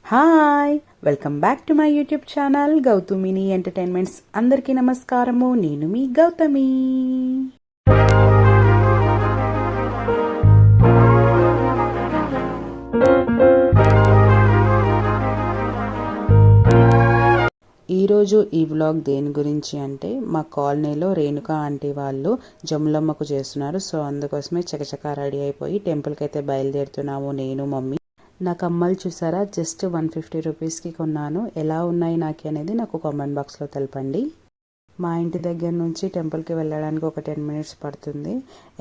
Hi, welcome back to my YouTube channel Gowthamini entertainments. అందరికీ నమస్కారము. నేను మీ గౌతమి. ఈరోజు ఈ వ్లాగ్ దేని గురించి అంటే, మా కాలనీలో రేణుక ఆంటీ వాళ్ళు జమ్ములమ్మకు చేస్తున్నారు. సో అందుకోసమే చకచకా రెడీ అయిపోయి టెంపుల్కి అయితే బయలుదేరుతున్నాము నేను, మమ్మీ. నా కమ్మలు చూసారా, జస్ట్ 150 రూపీస్కి కొన్నాను. ఎలా ఉన్నాయి నాకు అనేది నాకు కామెంట్ బాక్స్లో తెలపండి. మా ఇంటి దగ్గర నుంచి టెంపుల్కి వెళ్ళడానికి ఒక 10 మినిట్స్ పడుతుంది.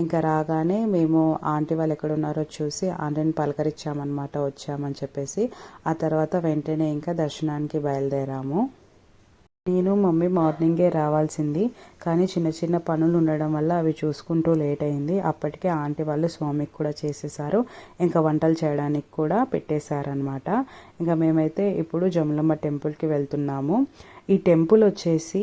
ఇంకా రాగానే మేము ఆంటీ వాళ్ళు ఎక్కడ ఉన్నారో చూసి ఆంటీని పలకరించామన్నమాట, వచ్చామని చెప్పేసి. ఆ తర్వాత వెంటనే ఇంకా దర్శనానికి బయలుదేరాము. నేను మమ్మీ మార్నింగే రావాల్సింది, కానీ చిన్న చిన్న పనులు ఉండడం వల్ల అవి చూసుకుంటూ లేట్ అయింది. అప్పటికే ఆంటీ వాళ్ళు స్వామికి కూడా చేసేసారు, ఇంకా వంటలు చేయడానికి కూడా పెట్టేశారనమాట. ఇంకా మేమైతే ఇప్పుడు జమ్ములమ్మ టెంపుల్కి వెళ్తున్నాము. ఈ టెంపుల్ వచ్చేసి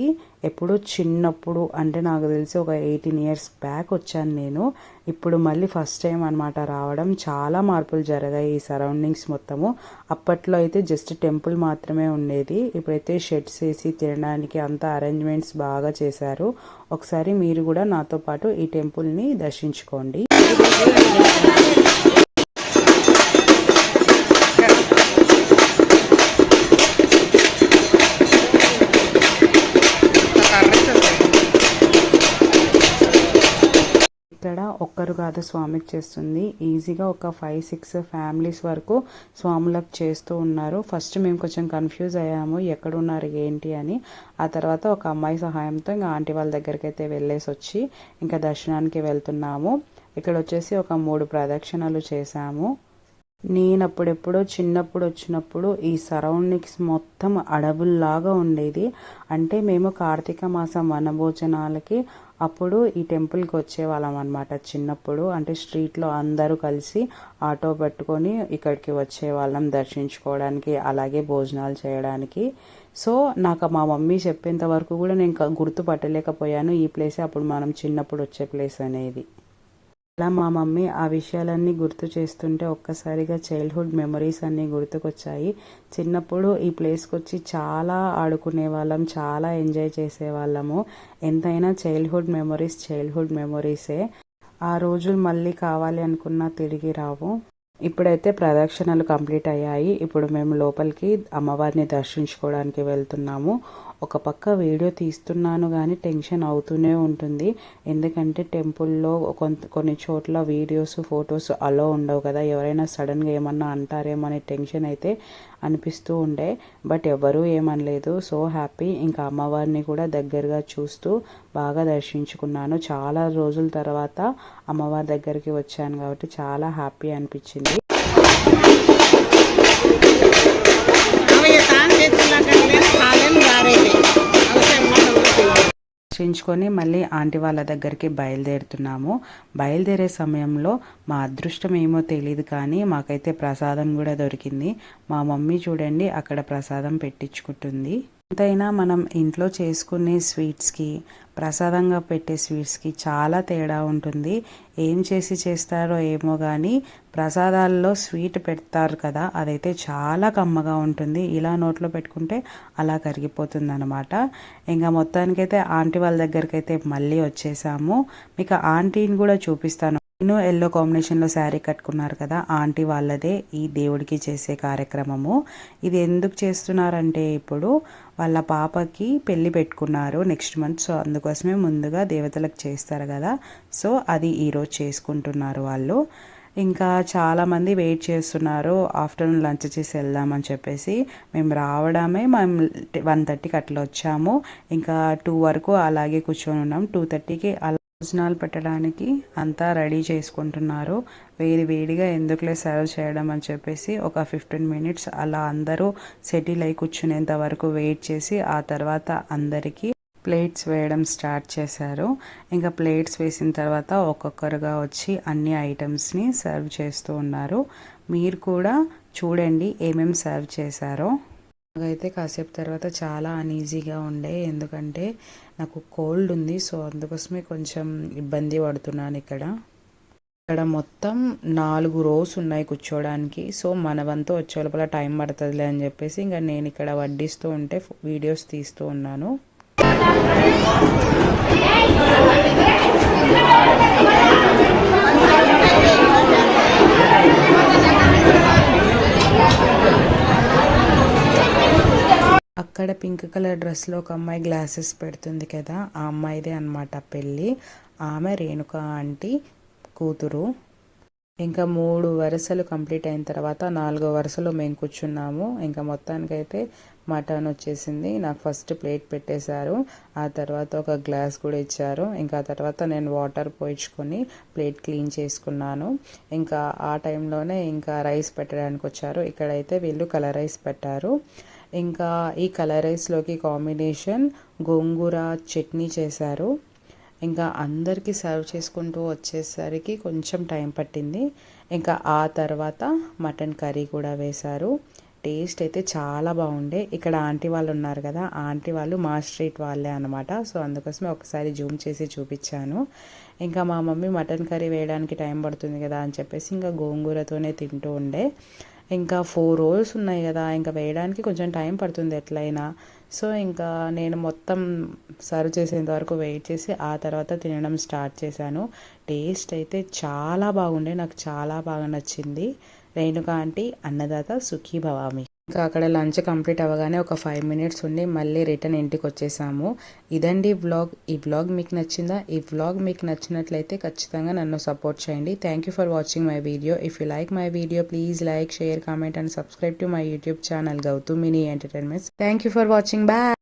ఎప్పుడో చిన్నప్పుడు, అంటే నాకు తెలిసి ఒక 18 ఇయర్స్ బ్యాక్ వచ్చాను నేను. ఇప్పుడు మళ్ళీ ఫస్ట్ టైం అనమాట రావడం. చాలా మార్పులు జరిగాయి ఈ సరౌండింగ్స్ మొత్తము. అప్పట్లో అయితే జస్ట్ టెంపుల్ మాత్రమే ఉండేది, ఇప్పుడైతే షెడ్స్ వేసి తినడానికి అంతా అరేంజ్మెంట్స్ బాగా చేశారు. ఒకసారి మీరు కూడా నాతో పాటు ఈ టెంపుల్ని దర్శించుకోండి. ఇక్కడ ఒక్కరు కాదు స్వామికి చేస్తుంది, ఈజీగా ఒక 5-6 ఫ్యామిలీస్ వరకు స్వాములకు చేస్తూ ఉన్నారు. ఫస్ట్ మేము కొంచెం కన్ఫ్యూజ్ అయ్యాము, ఎక్కడున్నారు ఏంటి అని. ఆ తర్వాత ఒక అమ్మాయి సహాయంతో ఇంకా ఆంటీ వాళ్ళ దగ్గరికి అయితే వెళ్ళేసి వచ్చి ఇంకా దర్శనానికి వెళ్తున్నాము. ఇక్కడ వచ్చేసి ఒక 3 ప్రదక్షిణలు చేశాము. నేను అప్పుడెప్పుడో చిన్నప్పుడు వచ్చినప్పుడు ఈ సరౌండింగ్స్ మొత్తం అడవుల్లాగా ఉండేది. అంటే మేము కార్తీక మాసం వనభోజనాలకి అప్పుడు ఈ టెంపుల్కి వచ్చేవాళ్ళం అనమాట చిన్నప్పుడు. అంటే స్ట్రీట్లో అందరూ కలిసి ఆటో పెట్టుకొని ఇక్కడికి వచ్చేవాళ్ళం దర్శించుకోవడానికి, అలాగే భోజనాలు చేయడానికి. సో నాకు మా మమ్మీ చెప్పేంత వరకు కూడా నేను గుర్తుపట్టలేకపోయాను ఈ ప్లేసే అప్పుడు మనం చిన్నప్పుడు వచ్చే ప్లేస్ అనేది. అలా మా మమ్మీ ఆ విషయాలన్నీ గుర్తు చేస్తుంటే ఒక్కసారిగా చైల్డ్హుడ్ మెమరీస్ అన్నీ గుర్తుకొచ్చాయి. చిన్నప్పుడు ఈ ప్లేస్కి వచ్చి చాలా ఆడుకునే వాళ్ళం, చాలా ఎంజాయ్ చేసేవాళ్ళము. ఎంతైనా చైల్డ్హుడ్ మెమరీసే. ఆ రోజులు మళ్ళీ కావాలి అనుకున్నా తిరిగి రావు. ఇప్పుడైతే ప్రదక్షిణలు కంప్లీట్ అయ్యాయి. ఇప్పుడు మేము లోపలికి అమ్మవారిని దర్శించుకోవడానికి వెళ్తున్నాము. ఒక పక్క వీడియో తీస్తున్నాను కానీ టెన్షన్ అవుతూనే ఉంటుంది, ఎందుకంటే టెంపుల్లో కొన్ని చోట్ల వీడియోస్ ఫొటోస్ అలో ఉండవు కదా, ఎవరైనా సడన్గా ఏమన్నా అంటారేమో అనే టెన్షన్ అయితే అనిపిస్తూ ఉండే. బట్ ఎవరూ ఏమనలేదు, సో హ్యాపీ. ఇంకా అమ్మవారిని కూడా దగ్గరగా చూస్తూ బాగా దర్శించుకున్నాను. చాలా రోజుల తర్వాత అమ్మవారి దగ్గరికి వచ్చాను కాబట్టి చాలా హ్యాపీ అనిపించింది. దర్శించుకొని మళ్ళీ ఆంటీ వాళ్ళ దగ్గరికి బయలుదేరుతున్నాము. బయలుదేరే సమయంలో మా అదృష్టం ఏమో తెలియదు కానీ మాకైతే ప్రసాదం కూడా దొరికింది. మా మమ్మీ చూడండి అక్కడ ప్రసాదం పెట్టించుకుంటుంది. ఎంతైనా మనం ఇంట్లో చేసుకునే స్వీట్స్కి, ప్రసాదంగా పెట్టే స్వీట్స్కి చాలా తేడా ఉంటుంది. ఏం చేస్తారో ఏమో కానీ ప్రసాదాల్లో స్వీట్ పెడతారు కదా, అదైతే చాలా కమ్మగా ఉంటుంది. ఇలా నోట్లో పెట్టుకుంటే అలా కరిగిపోతుంది అనమాట. ఇంకా మొత్తానికైతే ఆంటీ వాళ్ళ దగ్గరికి అయితే మళ్ళీ వచ్చేసాము. మీకు ఆంటీని కూడా చూపిస్తాను. నేను ఎల్లో కాంబినేషన్లో శారీ కట్టుకున్నారు కదా, ఆంటీ వాళ్ళదే ఈ దేవుడికి చేసే కార్యక్రమము. ఇది ఎందుకు చేస్తున్నారంటే, ఇప్పుడు వాళ్ళ పాపకి పెళ్ళి పెట్టుకున్నారు నెక్స్ట్ మంత్. సో అందుకోసమే ముందుగా దేవతలకు చేస్తారు కదా, సో అది ఈరోజు చేసుకుంటున్నారు వాళ్ళు. ఇంకా చాలామంది వెయిట్ చేస్తున్నారు ఆఫ్టర్నూన్ లంచ్ చేసి వెళ్దామని చెప్పేసి. మేము రావడమే 1:30కి అట్లా వచ్చాము. ఇంకా 2 వరకు అలాగే కూర్చొని ఉన్నాం. 2:30కి అలా భోజనాలు పెట్టడానికి అంతా రెడీ చేసుకుంటున్నారు. వేడిగా ఎందుకులే సర్వ్ చేయడం అని చెప్పేసి ఒక 15 మినిట్స్ అలా అందరూ సెటిల్ అయి కూర్చునేంత వరకు వెయిట్ చేసి ఆ తర్వాత అందరికీ ప్లేట్స్ వేయడం స్టార్ట్ చేశారు. ఇంకా ప్లేట్స్ వేసిన తర్వాత ఒక్కొక్కరుగా వచ్చి అన్ని ఐటమ్స్ని సర్వ్ చేస్తూ ఉన్నారు. మీరు కూడా చూడండి ఏమేమి సర్వ్ చేశారో. నాకైతే కాసేపు తర్వాత చాలా అన్ఈజీగా ఉండే, ఎందుకంటే నాకు కోల్డ్ ఉంది. సో అందుకోసమే కొంచెం ఇబ్బంది పడుతున్నాను ఇక్కడ. ఇక్కడ మొత్తం 4 రోస్ ఉన్నాయి కూర్చోవడానికి. సో మన వంతు వచ్చే లోపల టైం పడుతుందిలే అని చెప్పేసి ఇంకా నేను ఇక్కడ వడ్డిస్తూ ఉంటే వీడియోస్ తీస్తూ ఉన్నాను. అక్కడ పింక్ కలర్ డ్రెస్లో ఒక అమ్మాయి గ్లాసెస్ పెడుతుంది కదా, ఆ అమ్మాయిదే అనమాట పెళ్ళి. ఆమె రేణుక ఆంటీ కూతురు. ఇంకా 3 వరుసలు కంప్లీట్ అయిన తర్వాత 4వ వరుసలో మేము కూర్చున్నాము. ఇంకా మొత్తానికైతే మటన్ వచ్చేసింది. నాకు ఫస్ట్ ప్లేట్ పెట్టేశారు, ఆ తర్వాత ఒక గ్లాస్ కూడా ఇచ్చారు. ఇంకా ఆ తర్వాత నేను వాటర్ పోయించుకొని ప్లేట్ క్లీన్ చేసుకున్నాను. ఇంకా ఆ టైంలోనే ఇంకా రైస్ పెట్టడానికి వచ్చారు. ఇక్కడైతే వీళ్ళు కలర్ రైస్ పెట్టారు. ఇంకా ఈ కలర్ రైస్లోకి కాంబినేషన్ గోంగూర చట్నీ చేశారు. ఇంకా అందరికీ సర్వ్ చేసుకుంటూ వచ్చేసరికి కొంచెం టైం పట్టింది. ఇంకా ఆ తర్వాత మటన్ కర్రీ కూడా వేశారు. టేస్ట్ అయితే చాలా బాగుండే. ఇక్కడ ఆంటీ వాళ్ళు ఉన్నారు కదా, ఆంటీ వాళ్ళు మా స్ట్రీట్ వాళ్ళే అనమాట. సో అందుకోసమే ఒకసారి జూమ్ చేసి చూపించాను. ఇంకా మా మమ్మీ మటన్ కర్రీ వేయడానికి టైం పడుతుంది కదా అని చెప్పేసి ఇంకా గోంగూరతోనే తింటూ ఉండే. ఇంకా 4 రోల్స్ ఉన్నాయి కదా, ఇంకా వేయడానికి కొంచెం టైం పడుతుంది ఎట్లయినా. సో ఇంకా నేను మొత్తం సర్వ్ చేసేంత వరకు వెయిట్ చేసి ఆ తర్వాత తినడం స్టార్ట్ చేశాను. టేస్ట్ అయితే చాలా బాగుండే, నాకు చాలా బాగా నచ్చింది. రేణుక ఆంటీ అన్నదాత సుఖీ భవామి. ఇంకా అక్కడ లంచ్ కంప్లీట్ అవ్వగానే ఒక 5 మినిట్స్ ఉండి మళ్ళీ రిటర్న్ ఇంటికి వచ్చేసాము. ఇదండి వ్లాగ్. ఈ వ్లాగ్ మీకు నచ్చిందా? ఈ వ్లాగ్ మీకు నచ్చినట్లయితే ఖచ్చితంగా నన్ను సపోర్ట్ చేయండి. Thank you for watching my video. If you like my video please like, share, comment and subscribe to my YouTube channel Gowthamini entertainments. Thank you for watching. Bye.